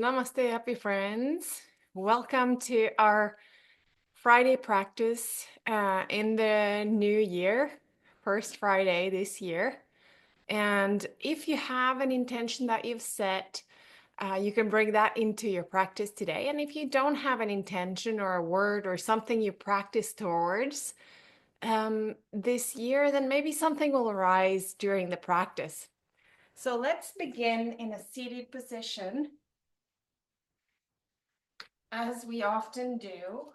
Namaste, happy friends. Welcome to our Friday practice in the new year, first Friday this year. And if you have an intention that you've set, you can bring that into your practice today. And if you don't have an intention or a word or something you practice towards this year, then maybe something will arise during the practice. So let's begin in a seated position. As we often do,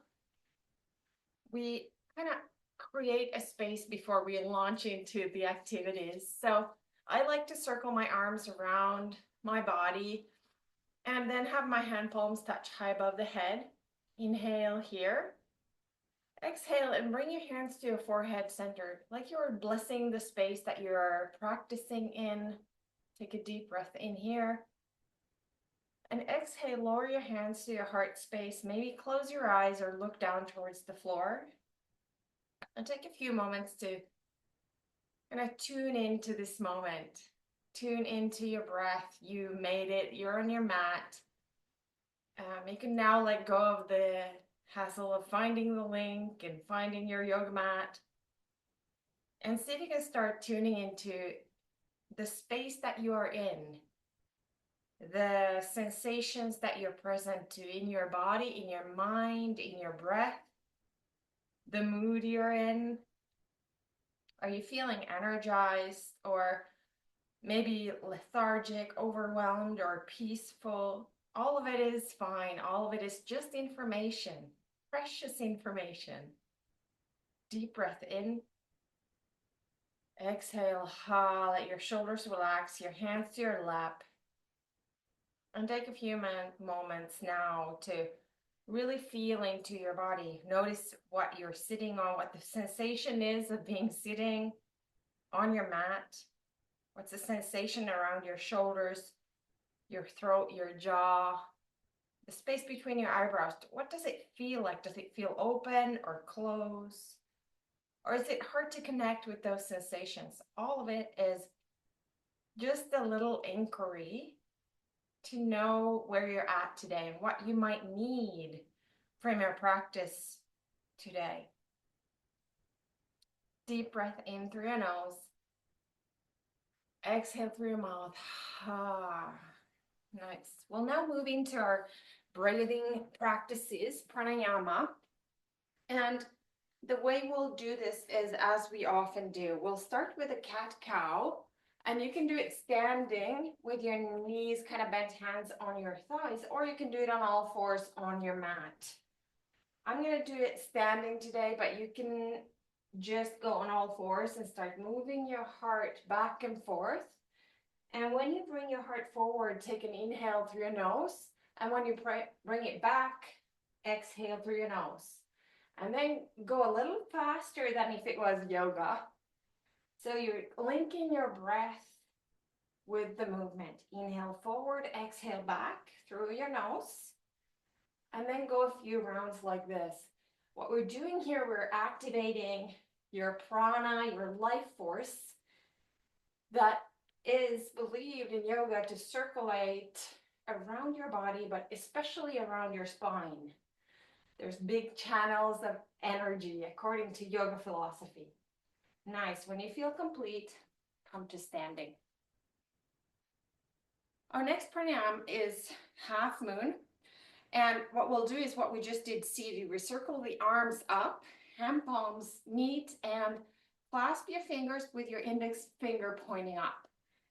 we kind of create a space before we launch into the activities. So I like to circle my arms around my body and then have my hand palms touch high above the head. Inhale here. Exhale and bring your hands to your forehead centered, like you're blessing the space that you're practicing in. Take a deep breath in here. And exhale, lower your hands to your heart space. Maybe close your eyes or look down towards the floor. And take a few moments to kind of tune into this moment. Tune into your breath. You made it. You're on your mat. You can now let go of the hassle of finding the link and finding your yoga mat. And see if you can start tuning into the space that you are in, the sensations that you're present to in your body, in your mind, in your breath, the mood you're in. Are you feeling energized or maybe lethargic, overwhelmed, or peaceful? All of it is fine. All of it is just information, precious information. Deep breath in. Exhale, let your shoulders relax, your hands to your lap. And take a few moments now to really feel into your body. Notice what you're sitting on, what the sensation is of being sitting on your mat. What's the sensation around your shoulders, your throat, your jaw, the space between your eyebrows? What does it feel like? Does it feel open or closed? Or is it hard to connect with those sensations? All of it is just a little inquiry to know where you're at today and what you might need from your practice today. Deep breath in through your nose. Exhale through your mouth. Nice. Well, now moving to our breathing practices, pranayama. And the way we'll do this is as we often do. We'll start with a cat-cow, and you can do it standing with your knees kind of bent, hands on your thighs, or you can do it on all fours on your mat. I'm going to do it standing today, but you can just go on all fours and start moving your heart back and forth. And when you bring your heart forward, take an inhale through your nose. And when you bring it back, exhale through your nose. And then go a little faster than if it was yoga. So you're linking your breath with the movement. Inhale forward, exhale back through your nose. And then go a few rounds like this. What we're doing here, we're activating your prana, your life force that is believed in yoga to circulate around your body, but especially around your spine. There's big channels of energy according to yoga philosophy. Nice. When you feel complete, come to standing. Our next pranayama is half moon. And what we'll do is what we just did seated. We circle the arms up, hand palms meet, and clasp your fingers with your index finger pointing up.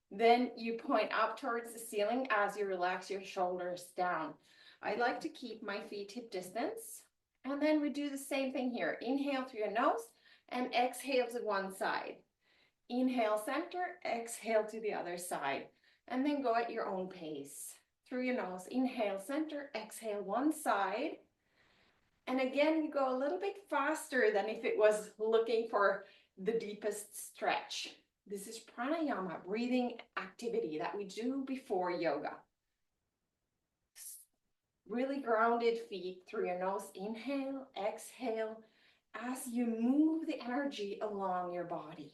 Then you point up towards the ceiling as you relax your shoulders down. I like to keep my feet hip distance. And then we do the same thing here. Inhale through your nose and exhale to one side. Inhale center, exhale to the other side. And then go at your own pace. Through your nose, inhale center, exhale one side. And again, you go a little bit faster than if it was looking for the deepest stretch. This is pranayama, breathing activity that we do before yoga. Really grounded feet through your nose. Inhale, exhale, as you move the energy along your body.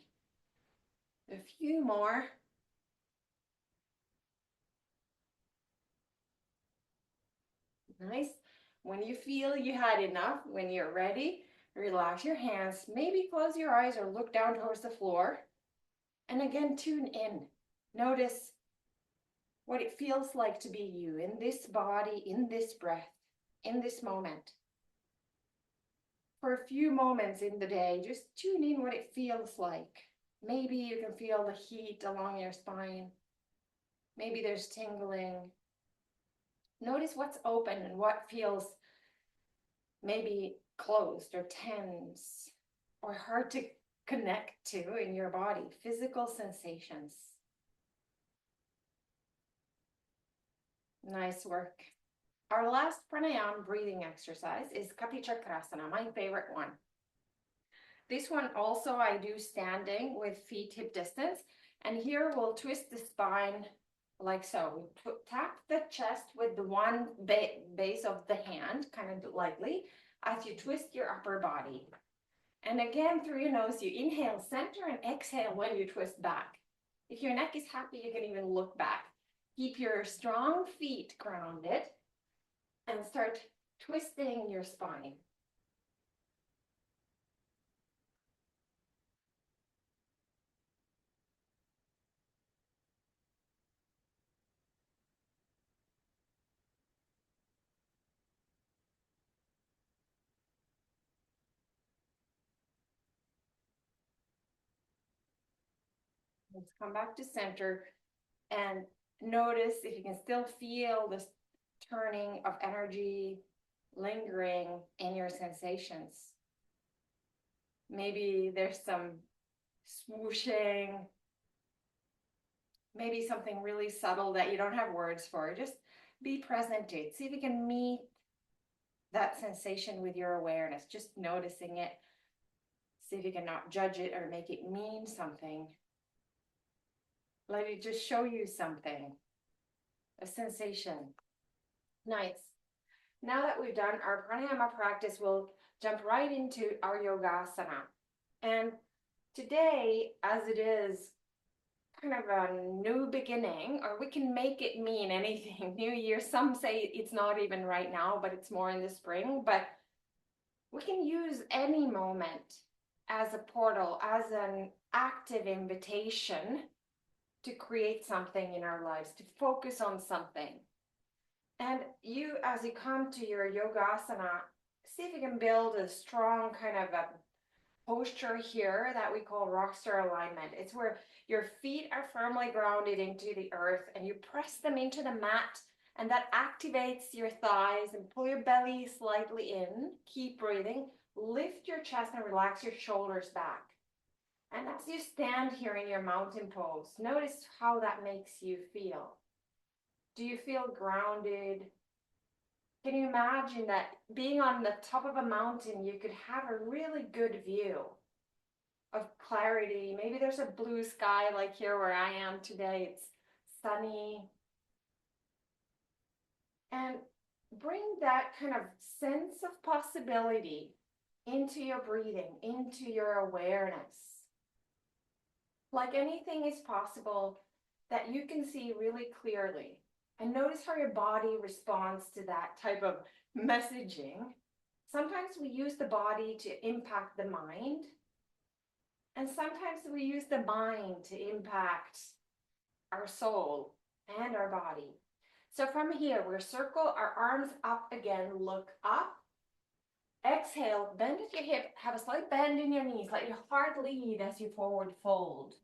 A few more. Nice. When you feel you had enough, when you're ready, relax your hands. Maybe close your eyes or look down towards the floor. And again, tune in. Notice what it feels like to be you in this body, in this breath, in this moment. For a few moments in the day, just tune in what it feels like. Maybe you can feel the heat along your spine. Maybe there's tingling. Notice what's open and what feels maybe closed or tense or hard to connect to in your body, physical sensations. Nice work. Our last pranayama breathing exercise is Kati Chakrasana, my favorite one. This one also I do standing with feet hip distance. And here we'll twist the spine like so. We tap the chest with the one base of the hand, kind of lightly, as you twist your upper body. And again, through your nose, you inhale center and exhale when you twist back. If your neck is happy, you can even look back. Keep your strong feet grounded and start twisting your spine. Let's come back to center and notice if you can still feel this turning of energy lingering in your sensations. Maybe there's some swooshing, maybe something really subtle that you don't have words for. Just be present to it. See if you can meet that sensation with your awareness, just noticing it. See if you can not judge it or make it mean something. Let it just show you something, a sensation. Nice. Now that we've done our pranayama practice, we'll jump right into our yogasana. And today, as it is kind of a new beginning, or we can make it mean anything, new year. Some say it's not even right now, but it's more in the spring. But we can use any moment as a portal, as an active invitation to create something in our lives, to focus on something. And you, as you come to your yogasana, see if you can build a strong kind of a posture here that we call rockstar alignment. It's where your feet are firmly grounded into the earth and you press them into the mat, and that activates your thighs, and pull your belly slightly in. Keep breathing. Lift your chest and relax your shoulders back. And as you stand here in your mountain pose, notice how that makes you feel. Do you feel grounded? Can you imagine that being on the top of a mountain, you could have a really good view of clarity? Maybe there's a blue sky like here where I am today. It's sunny. And bring that kind of sense of possibility into your breathing, into your awareness. Like anything is possible that you can see really clearly. And notice how your body responds to that type of messaging. Sometimes we use the body to impact the mind. And sometimes we use the mind to impact our soul and our body. So from here, we'll circle our arms up again, look up. Exhale, bend at your hip, have a slight bend in your knees. Let your heart lead as you forward fold.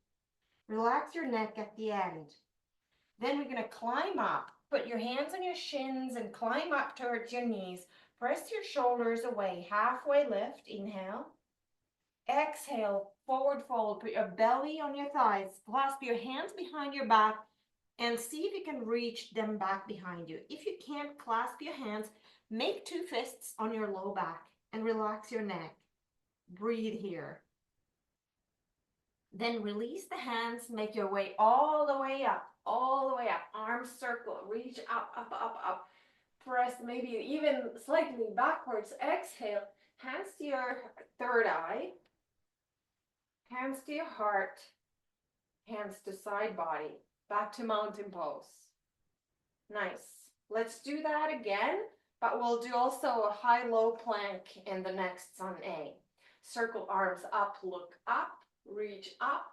Relax your neck at the end. Then we're going to climb up. Put your hands on your shins and climb up towards your knees. Press your shoulders away. Halfway lift. Inhale. Exhale. Forward fold. Put your belly on your thighs. Clasp your hands behind your back and see if you can reach them back behind you. If you can't clasp your hands, make two fists on your low back and relax your neck. Breathe here. Then release the hands, make your way all the way up, arms circle, reach up, up, up, up. Press maybe even slightly backwards. Exhale, hands to your third eye, hands to your heart, hands to side body, back to mountain pose. Nice. Let's do that again. But we'll do also a high-low plank in the next on A. Circle arms up, look up, reach up.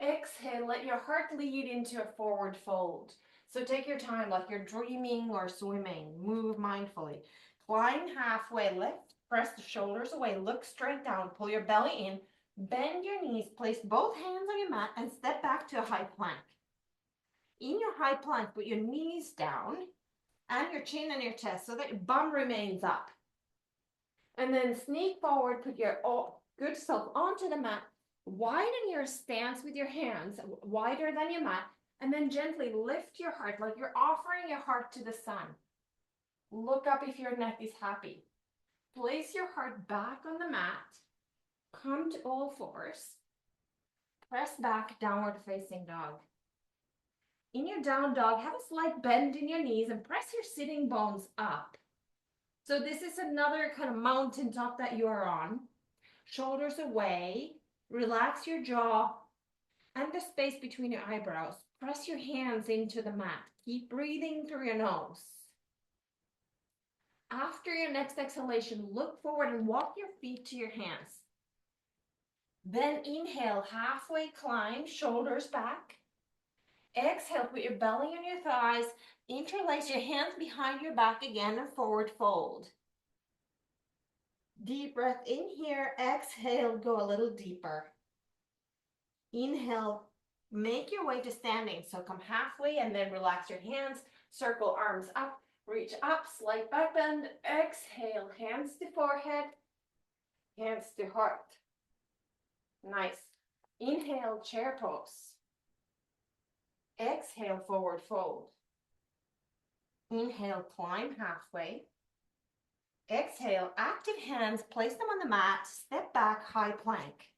Exhale, let your heart lead into a forward fold. So take your time like you're dreaming or swimming. Move mindfully. Climb halfway, lift, press the shoulders away, look straight down, pull your belly in, bend your knees, place both hands on your mat and step back to a high plank. In your high plank, put your knees down and your chin and your chest so that your bum remains up. And then sneak forward, put your good self onto the mat. Widen your stance with your hands, wider than your mat, and then gently lift your heart like you're offering your heart to the sun. Look up if your neck is happy. Place your heart back on the mat. Come to all fours. Press back, downward facing dog. In your down dog, have a slight bend in your knees and press your sitting bones up. So this is another kind of mountaintop that you are on. Shoulders away, relax your jaw and the space between your eyebrows. Press your hands into the mat. Keep breathing through your nose. After your next exhalation, look forward and walk your feet to your hands. Then inhale, halfway climb, shoulders back. Exhale, put your belly on your thighs. Interlace your hands behind your back again and forward fold. Deep breath in here. Exhale, go a little deeper. Inhale, make your way to standing. So come halfway and then relax your hands. Circle arms up, reach up, slight back bend. Exhale, hands to forehead, hands to heart. Nice. Inhale, chair pose. Exhale, forward fold. Inhale, climb halfway. Exhale, active hands, place them on the mat, step back, high plank.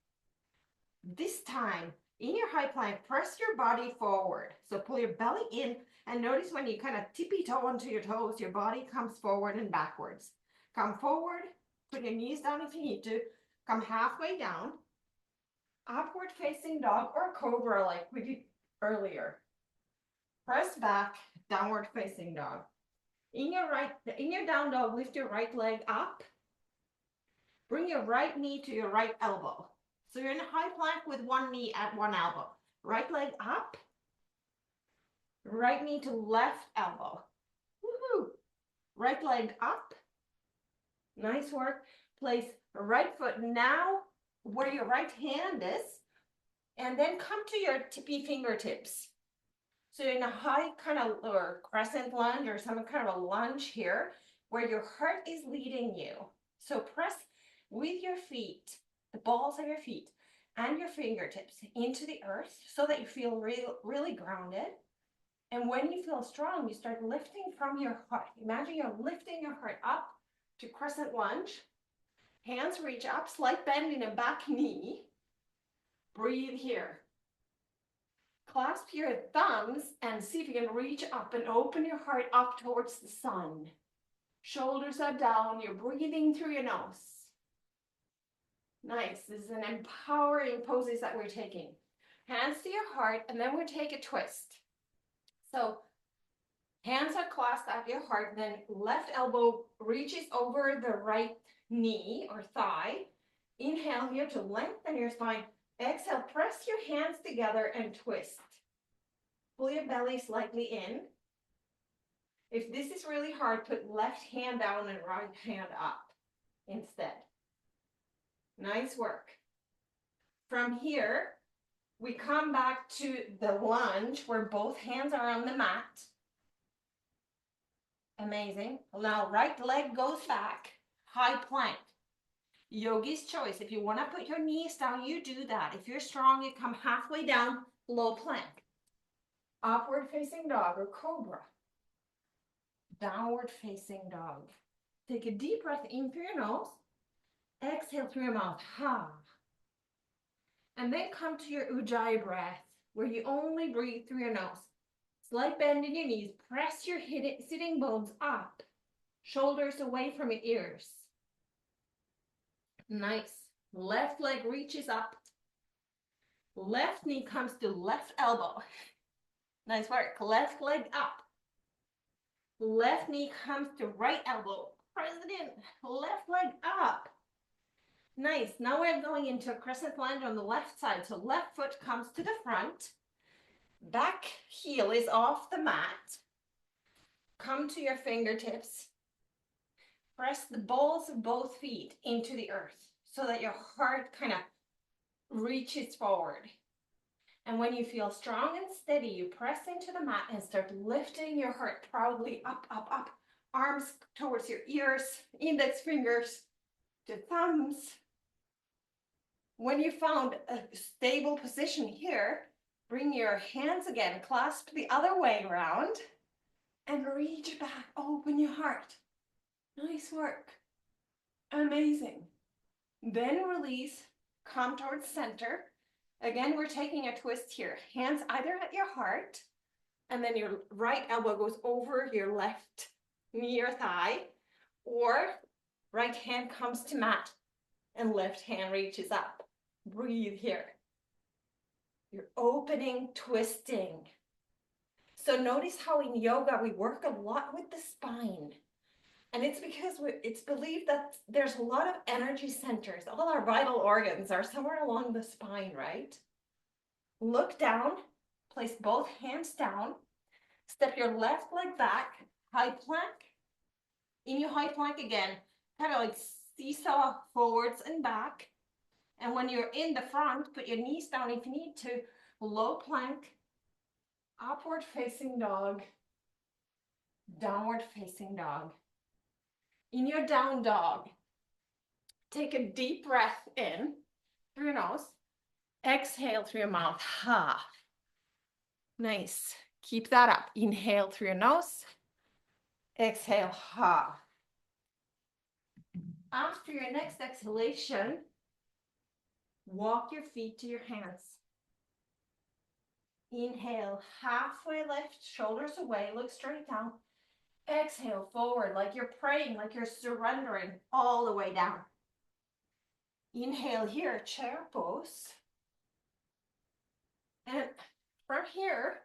This time, in your high plank, press your body forward. So pull your belly in and notice when you kind of tippy toe onto your toes, your body comes forward and backwards. Come forward, put your knees down if you need to. Come halfway down. Upward facing dog or cobra like we did earlier. Press back, downward facing dog. In your down dog, lift your right leg up. Bring your right knee to your right elbow. So you're in a high plank with one knee at one elbow. Right leg up. Right knee to left elbow. Woohoo! Right leg up. Nice work. Place right foot now where your right hand is. And then come to your tippy fingertips. So in a high kind of or crescent lunge or some kind of a lunge here where your heart is leading you. So press with your feet, the balls of your feet and your fingertips into the earth so that you feel really grounded. And when you feel strong, you start lifting from your heart. Imagine you're lifting your heart up to crescent lunge. Hands reach up, slight bend in a back knee. Breathe here. Clasp your thumbs and see if you can reach up and open your heart up towards the sun. Shoulders are down, you're breathing through your nose. Nice, this is an empowering poses that we're taking. Hands to your heart and then we'll take a twist. So hands are clasped at your heart, then left elbow reaches over the right knee or thigh. Inhale here to lengthen your spine. Exhale, press your hands together and twist. Pull your belly slightly in. If this is really hard, put left hand down and right hand up instead. Nice work. From here, we come back to the lunge where both hands are on the mat. Amazing. Now right leg goes back, high plank. Yogi's choice. If you want to put your knees down, you do that. If you're strong, you come halfway down, low plank. Upward facing dog or cobra. Downward facing dog. Take a deep breath in through your nose. Exhale through your mouth. Ha. And then come to your ujjayi breath, where you only breathe through your nose. Slight bend in your knees. Press your sitting bones up. Shoulders away from your ears. Nice. Left leg reaches up. Left knee comes to left elbow. Nice work. Left leg up. Left knee comes to right elbow. Press it in. Left leg up. Nice. Now we're going into a crescent lunge on the left side. So left foot comes to the front. Back heel is off the mat. Come to your fingertips. Press the balls of both feet into the earth so that your heart kind of reaches forward. And when you feel strong and steady, you press into the mat and start lifting your heart proudly up, up, up. Arms towards your ears, index fingers to thumbs. When you found a stable position here, bring your hands again, clasp the other way around and reach back, open your heart. Nice work. Amazing. Then release, come towards center. Again, we're taking a twist here. Hands either at your heart, and then your right elbow goes over your left knee or thigh, or right hand comes to mat and left hand reaches up. Breathe here. You're opening, twisting. So notice how in yoga we work a lot with the spine. And it's because it's believed that there's a lot of energy centers. All our vital organs are somewhere along the spine, right? Look down, place both hands down, step your left leg back, high plank. In your high plank again, kind of like seesaw forwards and back. And when you're in the front, put your knees down if you need to, low plank, upward facing dog, downward facing dog. In your down dog, take a deep breath in through your nose. Exhale through your mouth. Ha. Nice. Keep that up. Inhale through your nose. Exhale. Ha. After your next exhalation, walk your feet to your hands. Inhale, halfway lift, shoulders away, look straight down. Exhale, forward, like you're praying, like you're surrendering all the way down. Inhale here, chair pose. And from here,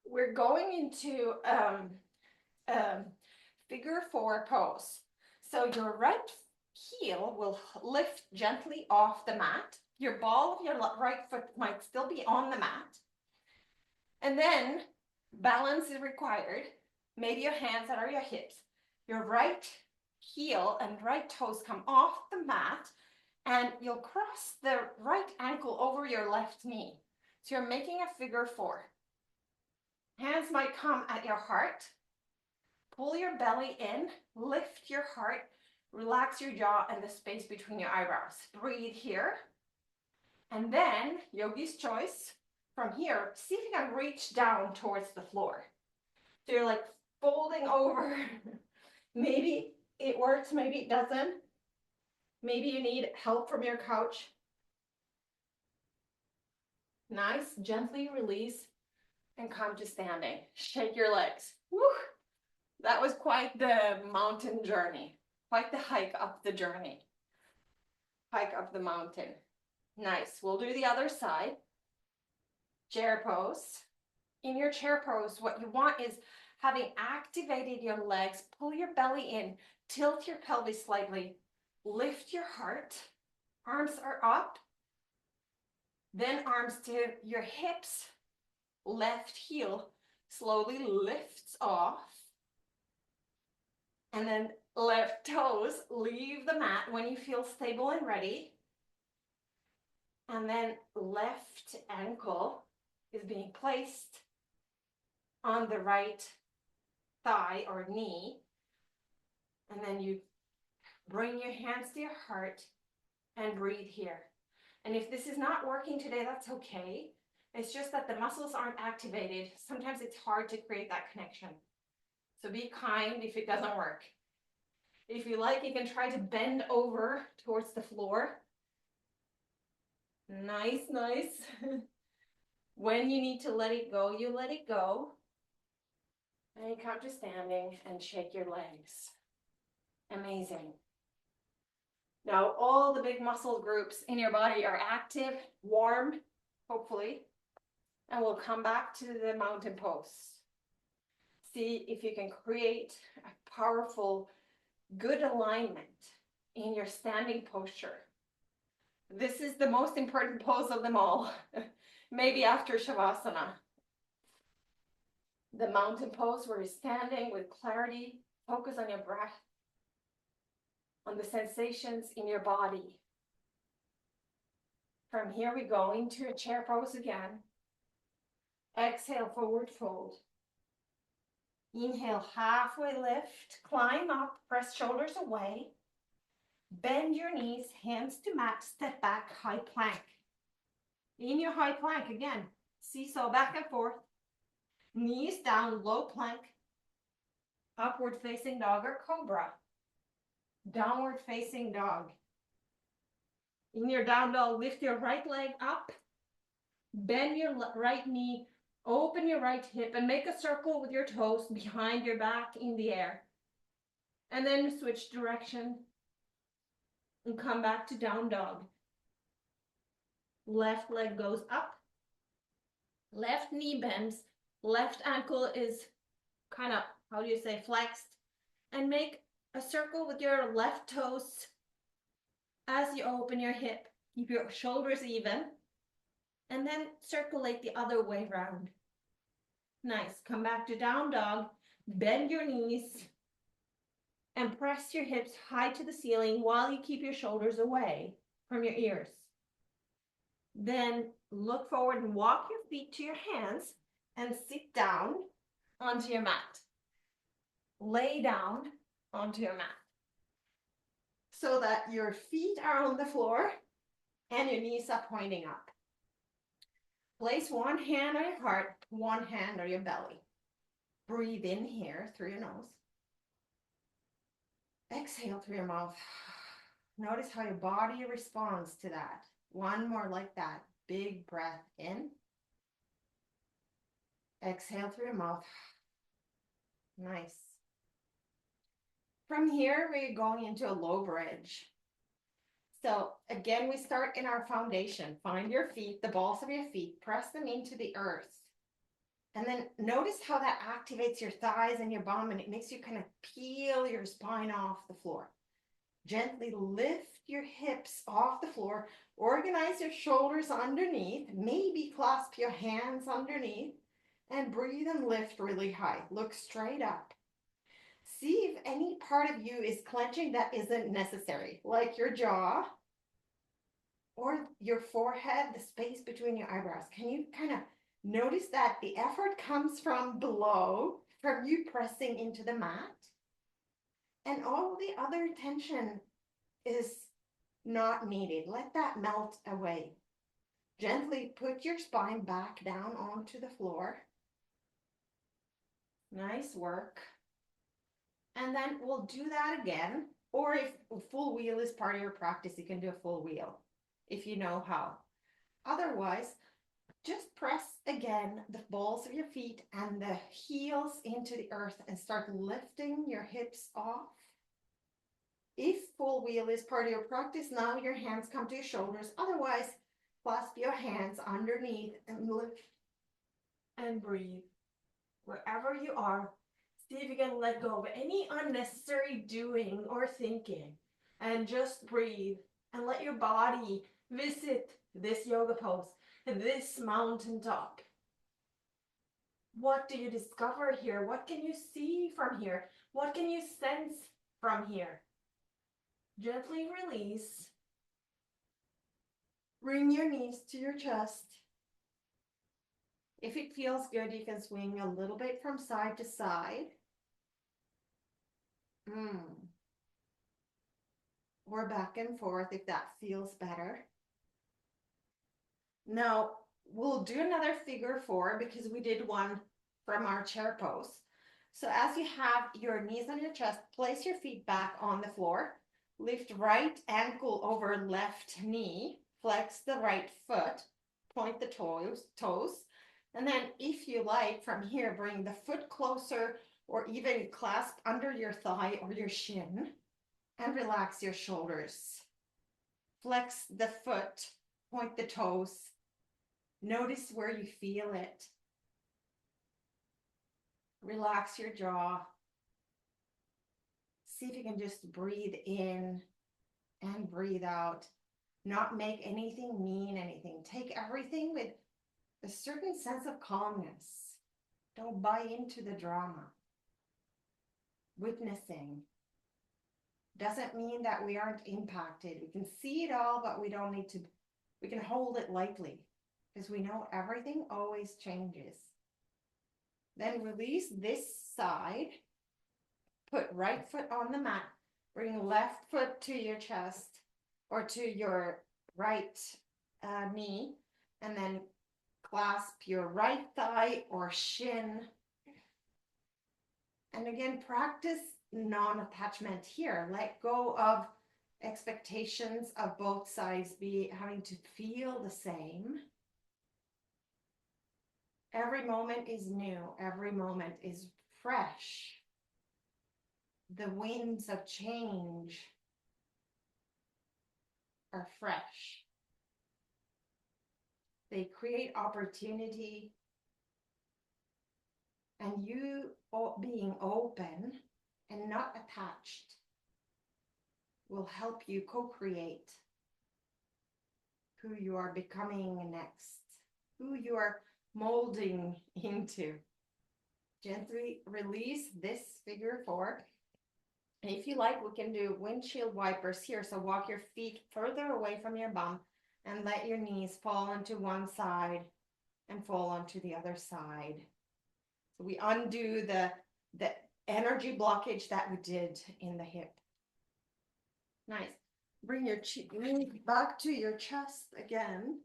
we're going into figure four pose. So your right heel will lift gently off the mat. Your ball of your right foot might still be on the mat. And then balance is required. Maybe your hands are your hips. Your right heel and right toes come off the mat, and you'll cross the right ankle over your left knee. So you're making a figure four. Hands might come at your heart. Pull your belly in, lift your heart, relax your jaw and the space between your eyebrows. Breathe here. And then, yogi's choice, from here, see if you can reach down towards the floor. So you're like folding over. Maybe it works, maybe it doesn't. Maybe you need help from your couch. Nice, gently release and come to standing. Shake your legs. Woo! That was quite the mountain journey, quite the hike up the journey. Hike up the mountain. Nice. We'll do the other side. Chair pose. In your chair pose, what you want is having activated your legs, pull your belly in, tilt your pelvis slightly, lift your heart, arms are up, then arms to your hips, left heel slowly lifts off, and then left toes leave the mat when you feel stable and ready, and then left ankle is being placed on the right thigh or knee, and then you bring your hands to your heart and breathe here. And if this is not working today, that's okay. It's just that the muscles aren't activated. Sometimes it's hard to create that connection. So be kind if it doesn't work. If you like, you can try to bend over towards the floor. Nice, nice. When you need to let it go, you let it go. And you come to standing and shake your legs. Amazing. Now, all the big muscle groups in your body are active, warm, hopefully. And we'll come back to the mountain pose. See if you can create a powerful, good alignment in your standing posture. This is the most important pose of them all, maybe after Shavasana. The mountain pose where you're standing with clarity, focus on your breath, on the sensations in your body. From here we go into a chair pose again. Exhale, forward fold. Inhale, halfway lift, climb up, press shoulders away. Bend your knees, hands to mat, step back, high plank. In your high plank, again, seesaw back and forth. Knees down, low plank. Upward facing dog or cobra. Downward facing dog. In your down dog, lift your right leg up. Bend your right knee, open your right hip, and make a circle with your toes behind your back in the air. And then switch direction and come back to down dog. Left leg goes up. Left knee bends. Left ankle is kind of, how do you say, flexed. And make a circle with your left toes as you open your hip. Keep your shoulders even. And then circulate the other way around. Nice. Come back to down dog. Bend your knees. And press your hips high to the ceiling while you keep your shoulders away from your ears. Then look forward and walk your feet to your hands and sit down onto your mat. Lay down onto your mat so that your feet are on the floor and your knees are pointing up. Place one hand on your heart, one hand on your belly. Breathe in here through your nose. Exhale through your mouth. Notice how your body responds to that. One more like that. Big breath in. Exhale through your mouth. Nice. From here, we're going into a low bridge. So again, we start in our foundation. Find your feet, the balls of your feet, press them into the earth. And then notice how that activates your thighs and your bum, and it makes you kind of peel your spine off the floor. Gently lift your hips off the floor. Organize your shoulders underneath. Maybe clasp your hands underneath. And breathe and lift really high. Look straight up. See if any part of you is clenching that isn't necessary, like your jaw or your forehead, the space between your eyebrows. Can you kind of notice that the effort comes from below, from you pressing into the mat? And all the other tension is not needed. Let that melt away. Gently put your spine back down onto the floor. Nice work. And then we'll do that again. Or if a full wheel is part of your practice, you can do a full wheel if you know how. Otherwise, just press again the balls of your feet and the heels into the earth and start lifting your hips off. If full wheel is part of your practice, now your hands come to your shoulders. Otherwise, clasp your hands underneath and lift and breathe. Wherever you are, see if you can let go of any unnecessary doing or thinking and just breathe and let your body visit this yoga pose, this mountaintop. What do you discover here? What can you see from here? What can you sense from here? Gently release. Bring your knees to your chest. If it feels good, you can swing a little bit from side to side. Or back and forth if that feels better. Now, we'll do another figure four because we did one from our chair pose. So as you have your knees on your chest, place your feet back on the floor. Lift right ankle over left knee. Flex the right foot. Point the toes. And then if you like, from here, bring the foot closer or even clasp under your thigh or your shin and relax your shoulders. Flex the foot, point the toes. Notice where you feel it. Relax your jaw. See if you can just breathe in and breathe out. Not make anything mean anything. Take everything with a certain sense of calmness. Don't buy into the drama. Witnessing doesn't mean that we aren't impacted. We can see it all, but we don't need to, we can hold it lightly because we know everything always changes. Then release this side. Put right foot on the mat. Bring left foot to your chest or to your right knee, and then clasp your right thigh or shin. And again, practice non-attachment here. Let go of expectations of both sides having to feel the same. Every moment is new. Every moment is fresh. The winds of change are fresh. They create opportunity, and you being open and not attached will help you co-create who you are becoming next, who you are molding into. Gently release this figure four. If you like, we can do windshield wipers here. So walk your feet further away from your bum and let your knees fall onto one side and fall onto the other side. So we undo the energy blockage that we did in the hip. Nice. Bring your knees back to your chest again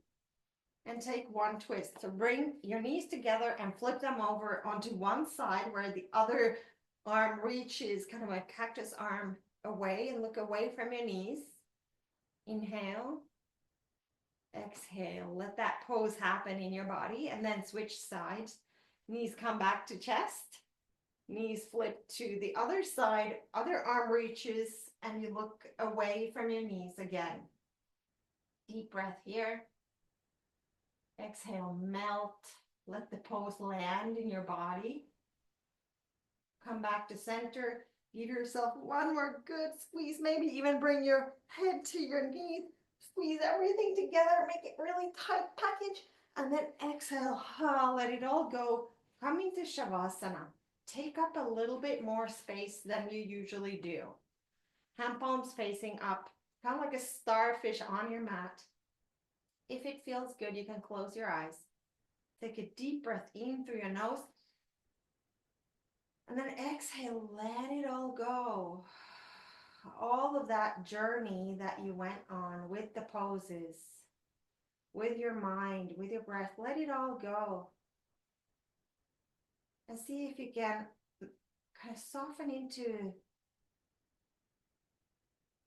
and take one twist. So bring your knees together and flip them over onto one side where the other arm reaches, kind of a cactus arm away, and look away from your knees. Inhale. Exhale. Let that pose happen in your body, and then switch sides. Knees come back to chest. Knees flip to the other side. Other arm reaches, and you look away from your knees again. Deep breath here. Exhale, melt. Let the pose land in your body. Come back to center. Give yourself one more good squeeze. Maybe even bring your head to your knees. Squeeze everything together. Make it really tight package. And then exhale. Let it all go. Coming to Shavasana. Take up a little bit more space than you usually do. Hand palms facing up. Kind of like a starfish on your mat. If it feels good, you can close your eyes. Take a deep breath in through your nose. And then exhale, let it all go. All of that journey that you went on with the poses, with your mind, with your breath, let it all go. And see if you can kind of soften into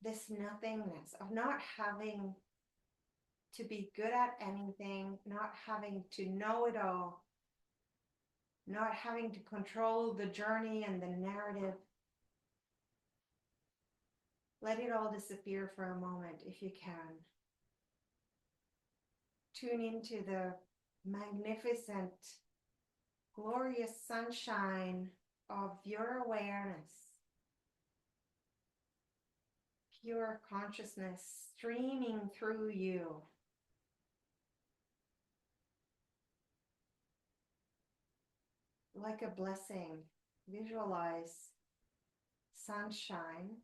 this nothingness of not having to be good at anything, not having to know it all, not having to control the journey and the narrative. Let it all disappear for a moment if you can. Tune into the magnificent, glorious sunshine of your awareness. Pure consciousness streaming through you. Like a blessing, visualize sunshine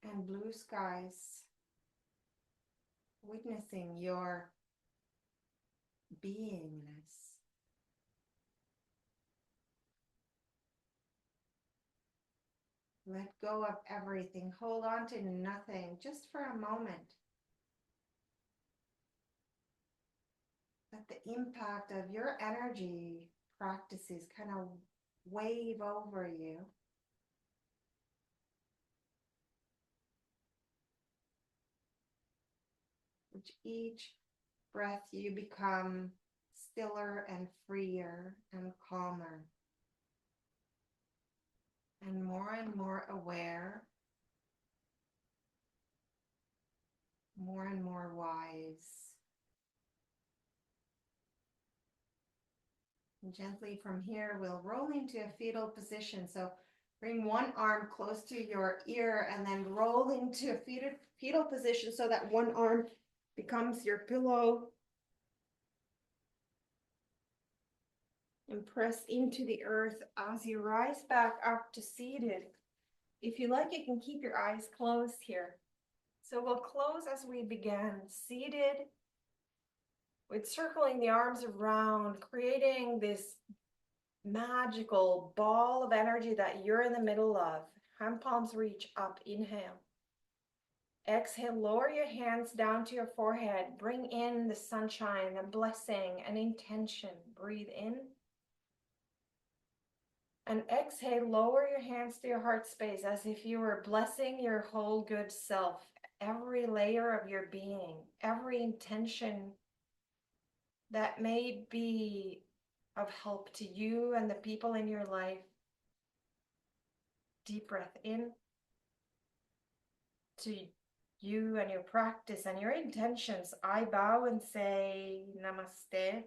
and blue skies, witnessing your beingness. Let go of everything. Hold on to nothing just for a moment. Let the impact of your energy practices kind of wave over you. With each breath, you become stiller and freer and calmer. And more aware, more and more wise, And gently from here, we'll roll into a fetal position. So bring one arm close to your ear and then roll into a fetal position so that one arm becomes your pillow. And press into the earth as you rise back up to seated. If you like, you can keep your eyes closed here. So we'll close as we began, seated, with circling the arms around, creating this magical ball of energy that you're in the middle of. Hand palms reach up, inhale. Exhale, lower your hands down to your forehead. Bring in the sunshine, the blessing, an intention. Breathe in. And exhale, lower your hands to your heart space as if you were blessing your whole good self, every layer of your being, every intention that may be of help to you and the people in your life. Deep breath in to you and your practice and your intentions. I bow and say namaste.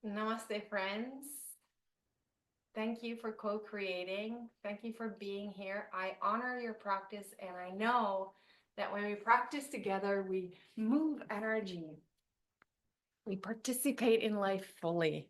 Namaste, friends. Thank you for co-creating. Thank you for being here. I honor your practice, and I know that when we practice together, we move energy. We participate in life fully.